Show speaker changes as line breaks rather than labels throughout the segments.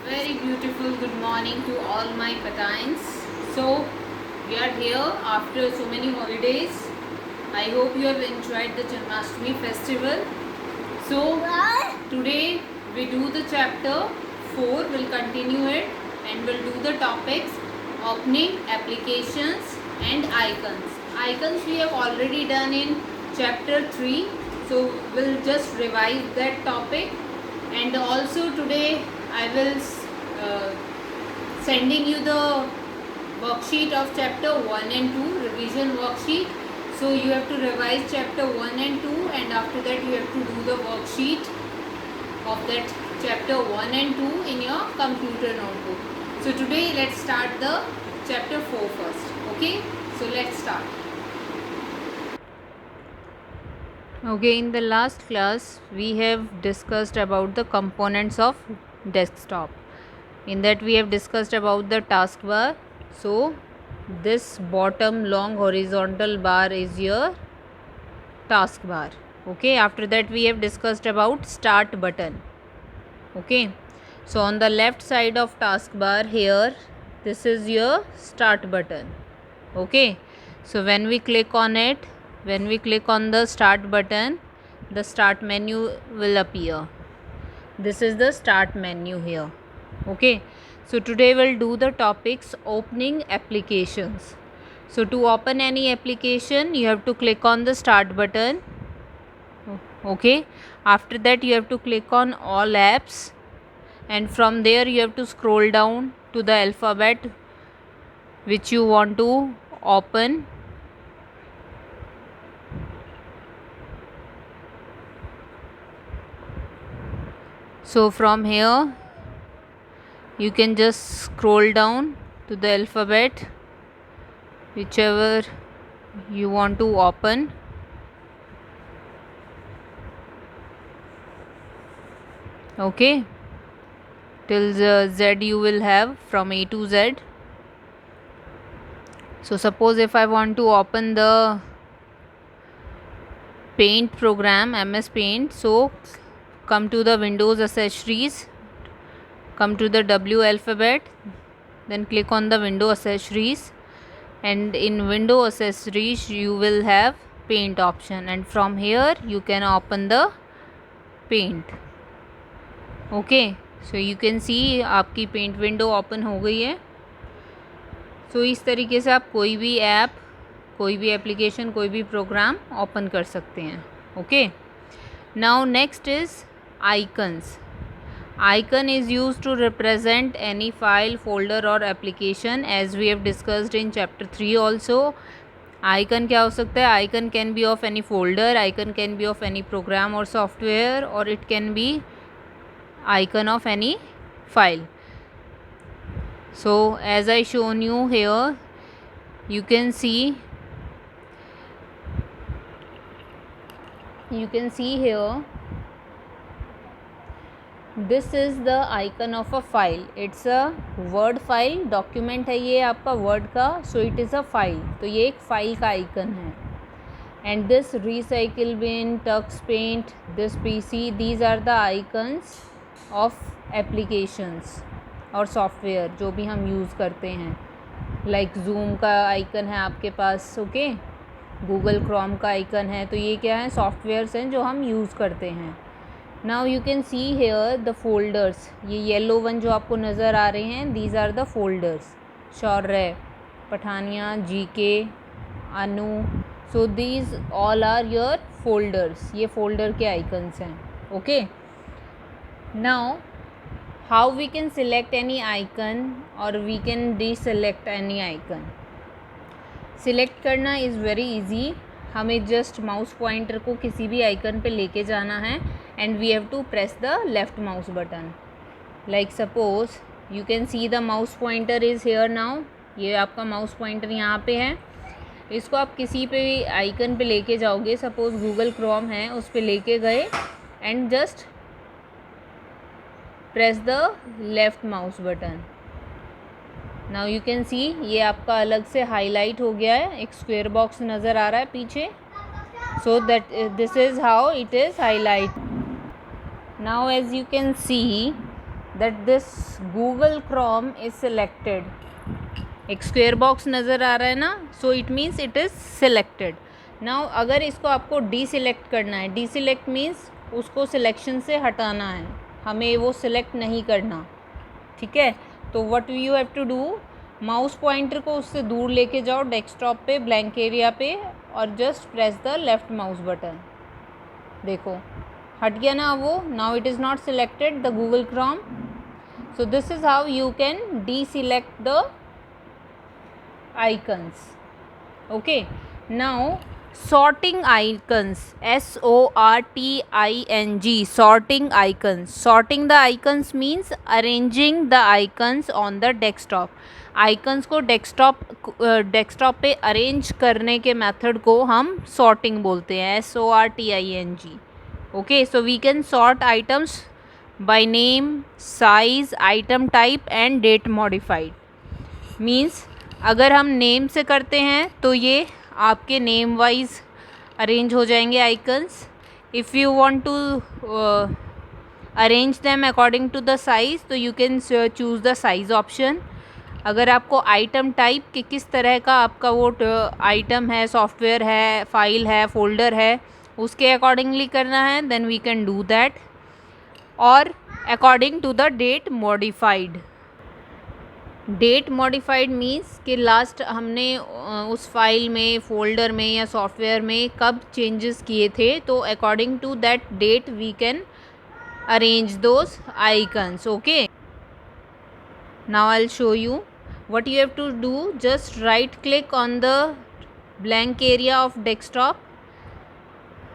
Very beautiful good morning to all my patines. So, we are here after so many holidays. I hope you have enjoyed the Janmashtami festival. So, today we do the chapter 4, we'll continue it and we'll do the topics opening, applications and icons. Icons we have already done in chapter 3. So, we'll just revise that topic, and also today I will sending you the worksheet of chapter 1 and 2, revision worksheet. So you have to revise chapter 1 and 2, and after that you have to do the worksheet of that chapter 1 and 2 in your computer notebook. So today let's start the chapter 4 first. Okay, so let's start. Okay, in the last class we have discussed about the components of desktop. In that we have discussed about the taskbar. So this bottom long horizontal bar is your taskbar. Okay, after that we have discussed about start button. Okay, so on the left side of taskbar here, this is your start button. Okay, so when we click on it, when we click on the start button, the start menu will appear. This is the start menu here. Okay, so today we'll do the topics opening applications. So to open any application, you have to click on the start button. Okay, after that you have to click on all apps, and from there you have to scroll down to the alphabet which you want to open. So from here you can just scroll down to the alphabet whichever you want to open. Okay, till Z you will have from A to Z. So suppose if I want to open the Paint program, MS Paint, so come to the Windows accessories, come to the W alphabet, then click on the window accessories, and in window accessories you will have paint option, and from here you can open the paint. Okay, so you can see आपकी paint window open हो गई है. सो इस तरीके से आप कोई भी ऐप, कोई भी एप्लीकेशन, कोई भी प्रोग्राम ओपन कर सकते हैं. Okay, now next is icons. Icon is used to represent any file, folder or application, as we have discussed in chapter 3 also. Icon क्या हो सकता है? Icon can be of any folder, icon can be of any program or software, or it can be icon of any file. So as I shown you here, you can see here, this is the icon of a file. It's a word file, document है ये आपका Word का. So it is a file, तो ये एक file का icon है. And this recycle bin, Tux Paint, this PC, these are the icons of applications और सॉफ्टवेयर जो भी हम यूज़ करते हैं. लाइक जूम का आइकन है आपके पास. ओके, गूगल क्रोम का आइकन है. तो ये क्या है? सॉफ्टवेयर्स हैं जो हम यूज़ करते हैं. Now you can see here the folders. ये येलो वन जो आपको नज़र आ रहे हैं, these are the folders. Shaurya, Pathania, GK, Anu. So these all are your folders. ये फोल्डर के आइकन्स हैं. Okay, now how we can select any icon और we can deselect any icon. Select करना इज़ वेरी ईजी. हमें जस्ट माउस पॉइंटर को किसी भी icon पे लेके जाना है, and we have to press the left mouse button. Like suppose you can see the mouse pointer is here now. ये आपका माउस पॉइंटर यहाँ पे है. इसको आप किसी पे भी आइकन पे लेके जाओगे, सपोज गूगल क्रोम है, उस पे लेके गए and just press the left mouse button. Now you can सी ये आपका अलग से हाईलाइट हो गया है. एक स्क्वायर बॉक्स नज़र आ रहा है पीछे. So that this is how it is highlight. Now as you can see that this Google Chrome is selected. एक स्क्वेयर बॉक्स नज़र आ रहा है ना, so it means it is selected. Now अगर इसको आपको डीसिलेक्ट करना है, डीसिलेक्ट मीन्स उसको सिलेक्शन से हटाना है, हमें वो सिलेक्ट नहीं करना. ठीक है, तो what you have to do, mouse pointer को उससे दूर लेके जाओ डेस्कटॉप पे, ब्लैंक एरिया पे, और just press the left mouse button. देखो हट गया ना वो. Now it is not selected the Google Chrome. So this is how you can deselect the icons. Okay, now sorting icons, SORTING, sorting icons. Sorting the icons means arranging the icons on the desktop. icons को desktop पे arrange करने के method को हम sorting बोलते हैं, SORTING. okay, so we can sort items by name, size, item type and date modified. means अगर हम नेम से करते हैं तो ये आपके नेम वाइज अरेंज हो जाएंगे icons. If you want to arrange them according to the size तो you can choose the size option. अगर आपको आइटम टाइप कि किस तरह का आपका वो आइटम है, सॉफ्टवेयर है, फाइल है, फोल्डर है, उसके अकॉर्डिंगली करना है, then we can do that. और according to the date modified. Date modified means कि लास्ट हमने उस फाइल में, फोल्डर में या सॉफ्टवेयर में कब चेंजेस किए थे, तो according to that date we can arrange those icons. Okay, now I will show you what you have to do. Just right click on the blank area of desktop.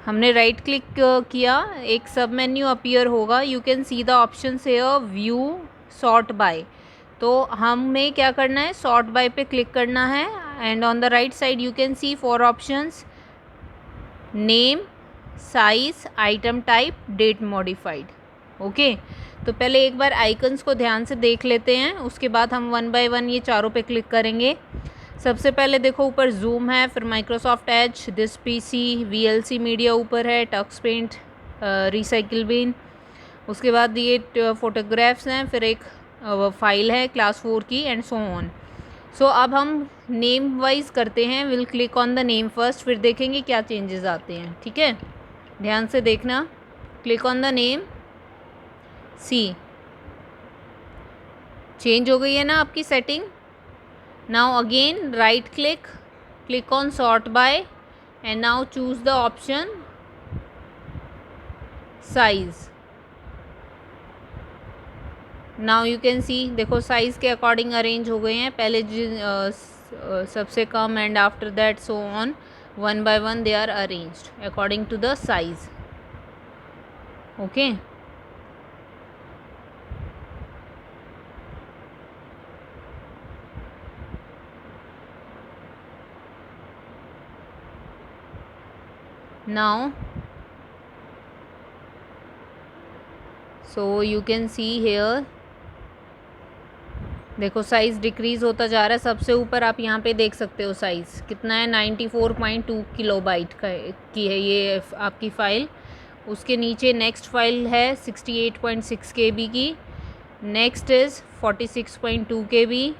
हमने right click किया, एक sub menu appear होगा. You can see the option here, view, sort by. तो हमें क्या करना है, sort by पे क्लिक करना है. And on the right side you can see 4 options, name, size, item type, date modified. Okay, तो पहले एक बार आइकन्स को ध्यान से देख लेते हैं, उसके बाद हम 1 बाय 1 ये चारों पे क्लिक करेंगे. सबसे पहले देखो ऊपर जूम है, फिर Microsoft Edge, this PC, VLC media ऊपर है, टक्स पेंट, रिसाइकिल बिन. उसके बाद ये फोटोग्राफ्स हैं, फिर एक फाइल है क्लास 4 की, एंड सो ऑन. सो अब हम नेम वाइज करते हैं. Will click on the name first, फिर देखेंगे क्या चेंजेस आते हैं. ठीक है, ध्यान से देखना. Click on the name, see change हो गई है ना आपकी setting. Now again right click, click on sort by, and now choose the option size. Now you can see, देखो साइज़ के अकॉर्डिंग अरेंज हो गए हैं, पहले सबसे कम and after that so on, 1 by 1 they are arranged according to the size. Okay, now so you can see here, देखो size decrease होता जा रहा है. सबसे ऊपर आप यहाँ पे देख सकते हो साइज़ कितना है, 94.2 किलोबाइट की है ये आपकी फ़ाइल. उसके नीचे नेक्स्ट फाइल है 68.6 KB की, next is 46.2 KB,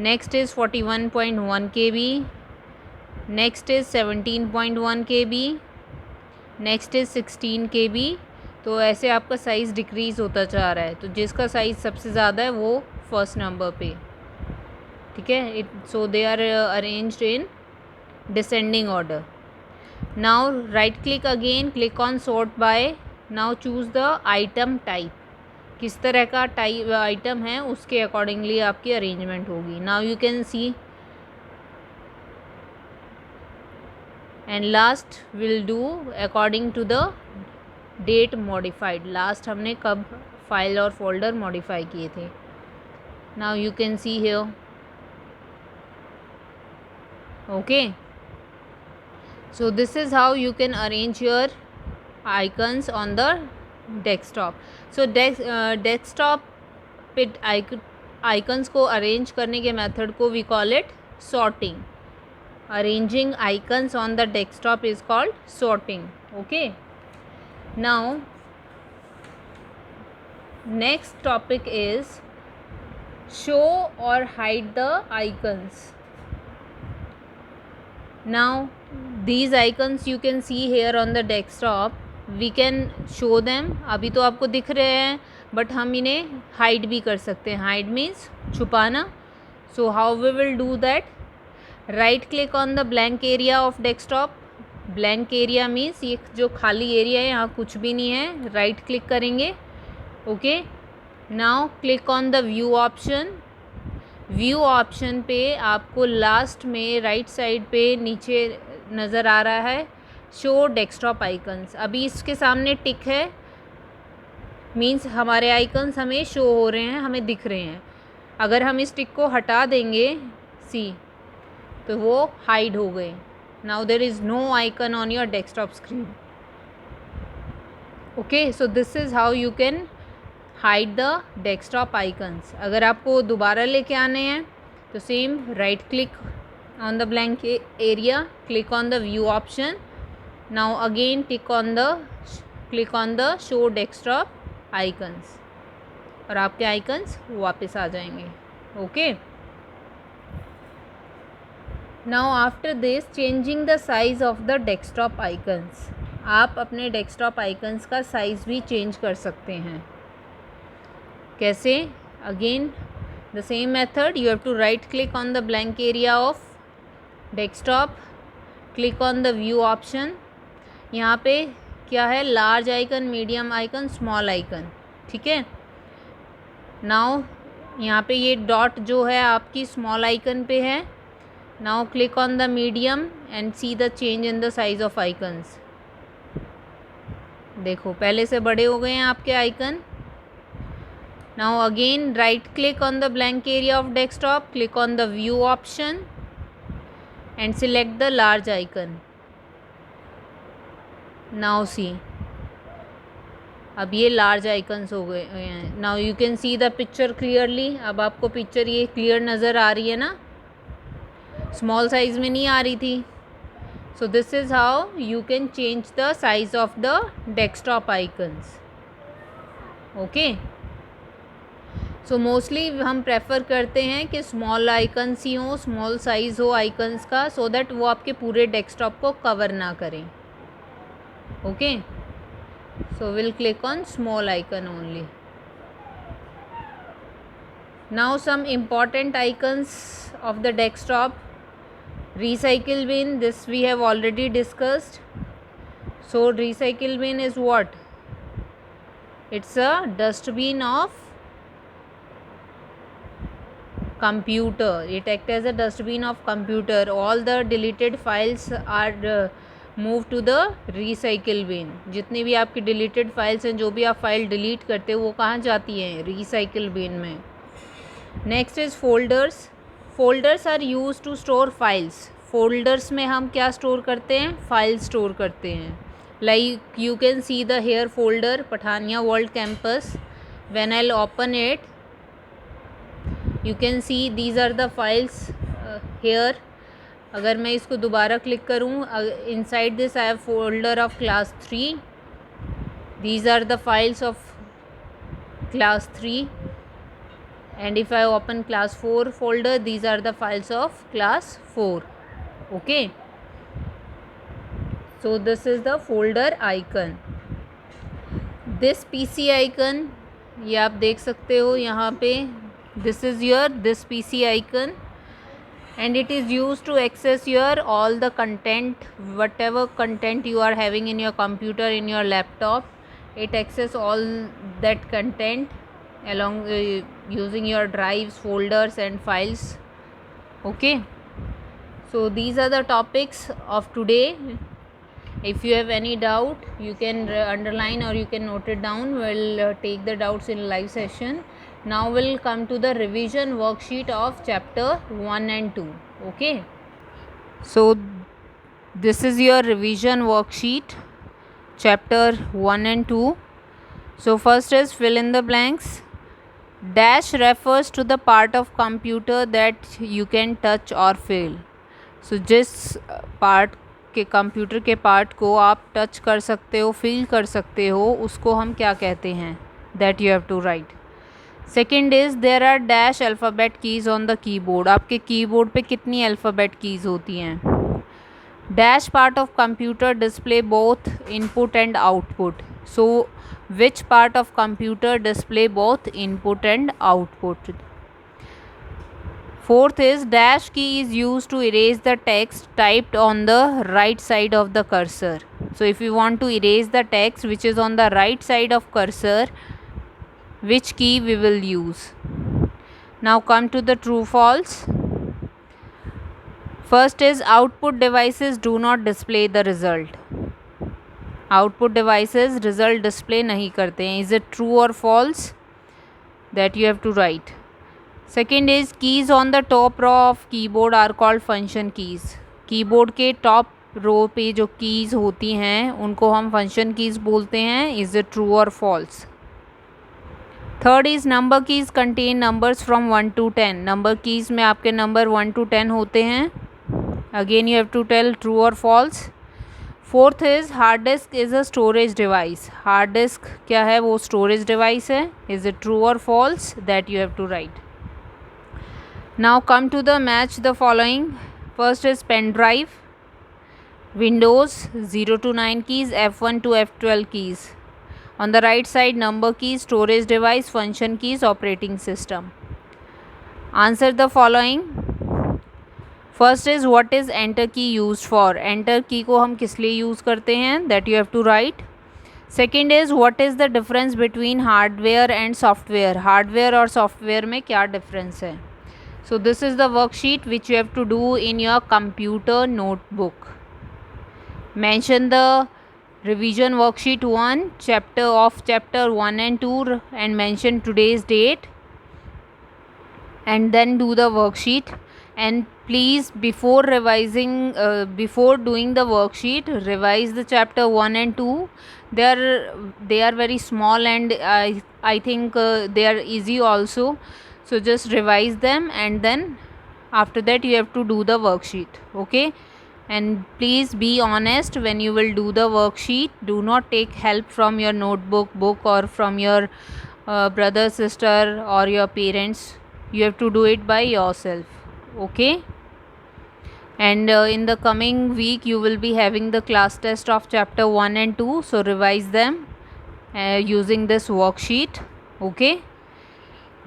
next is 41.1 KB, next is 17.1 KB, next is 16 KB. तो ऐसे आपका साइज़ डिक्रीज़ होता जा रहा है. तो जिसका साइज़ सबसे ज़्यादा है वो फर्स्ट नंबर पे. ठीक है, so they are arranged in descending order. Now right click again, click on sort by. Now choose the item type, किस तरह का टाइप आइटम है उसके अकॉर्डिंगली आपकी अरेंजमेंट होगी. Now you can see, and last will do according to the date modified. Last हमने कब file और फोल्डर मॉडिफाई किए थे. Now you can see here. Okay, so this is how you can arrange your icons on the desktop. So desktop पे icons को arrange करने के method को we call it sorting. Arranging icons on the desktop is called sorting. Okay, now next topic is show or hide the icons. Now these icons you can see here on the desktop. We can show them. अभी तो आपको दिख रहे हैं, but हम इन्हें hide भी कर सकते हैं. हाइड मीन्स छुपाना. So how we will do that? Right click on the blank area of desktop. Blank area means ये जो खाली एरिया है यहाँ कुछ भी नहीं है. राइट क्लिक करेंगे. Okay, now click on the view option. View option पे आपको लास्ट में राइट साइड पे नीचे नज़र आ रहा है शो डेस्कटॉप आइकन्स. अभी इसके सामने टिक है, मीन्स हमारे आइकन्स हमें शो हो रहे हैं, हमें दिख रहे हैं. अगर हम इस टिक को हटा देंगे सी, तो वो हाइड हो गए. Now there is no icon on your desktop screen. Okay, so this is how you can hide the desktop icons. अगर आपको दोबारा लेके आने हैं तो same right click on the blank area, click on the view option. Now again click on the show desktop icons और आपके icons वापस आ जाएंगे. Okay, now after this changing the size of the desktop icons. आप अपने desktop icons का size भी change कर सकते हैं. कैसे? Again the same method. You have to right click on the blank area of desktop, click on the view option. यहाँ पे क्या है? Large icon, medium icon, small icon. ठीक है. नाउ यहाँ पे ये डॉट जो है आपकी स्मॉल आइकन पे है. Now click on the medium and see the change in the size of icons. देखो पहले से बड़े हो गए हैं आपके icon. Now again right click on the blank area of desktop, click on the view option and select the large icon. Now see, अब ये large icons हो गए हैं. Now you can see the picture clearly. अब आपको picture ये clear नज़र आ रही है ना, स्मॉल साइज़ में नहीं आ रही थी. So this is how you can change the size of the desktop icons. Okay. So mostly हम प्रेफर करते हैं कि स्मॉल आइकन्स ही हों, स्मॉल साइज़ हो आइकन्स का, सो दैट वो आपके पूरे डेस्कटॉप को कवर ना करें. Okay, so will click on small icon only. Now some important icons of the desktop. Recycle bin, this we have already discussed. So recycle bin is what? It's a dustbin of computer. It acts as a dustbin of computer. All the deleted files are moved to the recycle bin. जितनी भी आपकी deleted files हैं, जो भी आप file delete करते हो, वो कहाँ जाती हैं? recycle bin में. Next is folders. Folders are used to store files. Folders में हम क्या स्टोर करते हैं? फाइल स्टोर करते हैं. Like you can see the here folder Pathania world campus. When I'll open it, you can see these are the files here. अगर मैं इसको दोबारा क्लिक करूँ, inside this I have folder of class 3. These are the files of class 3. And if I open class 4 folder, these are the files of class 4. Okay. So this is the folder icon. This PC icon, ये आप देख सकते हो यहाँ पे. This is this PC icon and it is used to access your all the content, whatever content you are having in your computer, in your laptop. It access all that content along using your drives, folders and files. Okay, so these are the topics of today. If you have any doubt, you can underline or you can note it down. We'll take the doubts in live session. Now we'll come to the revision worksheet of chapter 1 and 2. Okay, so this is your revision worksheet, chapter 1 and 2. So first is fill in the blanks. Dash refers to the part of computer that you can touch or feel. So जिस part के computer के part को आप touch कर सकते हो, feel कर सकते हो, उसको हम क्या कहते हैं? that you have to write. Second is there are dash alphabet keys on the keyboard. आपके कीबोर्ड पे कितनी अल्फ़ाबेट कीज़ होती हैं? Dash part of computer display both input and output. So which part of computer display both input and output? Fourth is dash key is used to erase the text typed on the right side of the cursor. So if you want to erase the text which is on the right side of cursor, which key we will use? Now come to the true false. First is output devices do not display the result. Output devices result display नहीं करते हैं. Is it true or false? That you have to write. Second is keys on the top row of keyboard are called function keys. Keyboard के top row पे जो keys होती हैं उनको हम फंक्शन कीज़ बोलते हैं. Is it true or false? Third is number keys contain numbers from 1 to 10. Number keys में आपके नंबर 1 to 10 होते हैं. Again you have to tell true और false. Fourth is hard disk is a storage device. Hard disk क्या है? वो storage device है. Is it true और false? That you have to write. Now come to the match the following. First is pen drive. Windows 0 to 9 keys, F1 to F12 keys. On the right side number keys, storage device, function keys, operating system. Answer the following. First is what is enter key used for? Enter key को हम किस लिए use करते हैं? That you have to write. Second is what is the difference between hardware and software? Hardware और software में क्या difference है? So this is the worksheet which you have to do in your computer notebook. Mention the revision worksheet 1 chapter 1 and 2 and mention today's date and then do the worksheet. And please before revising before doing the worksheet, revise the chapter 1 and 2. They are very small and I think they are easy also. So just revise them and then after that you have to do the worksheet. Okay. And please be honest when you will do the worksheet. Do not take help from your book or from your brother, sister or your parents. You have to do it by yourself. Okay. And in the coming week you will be having the class test of chapter 1 and 2. So revise them using this worksheet. Okay.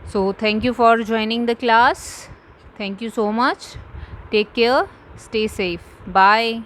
So thank you for joining the class. Thank you so much. Take care. Stay safe. Bye.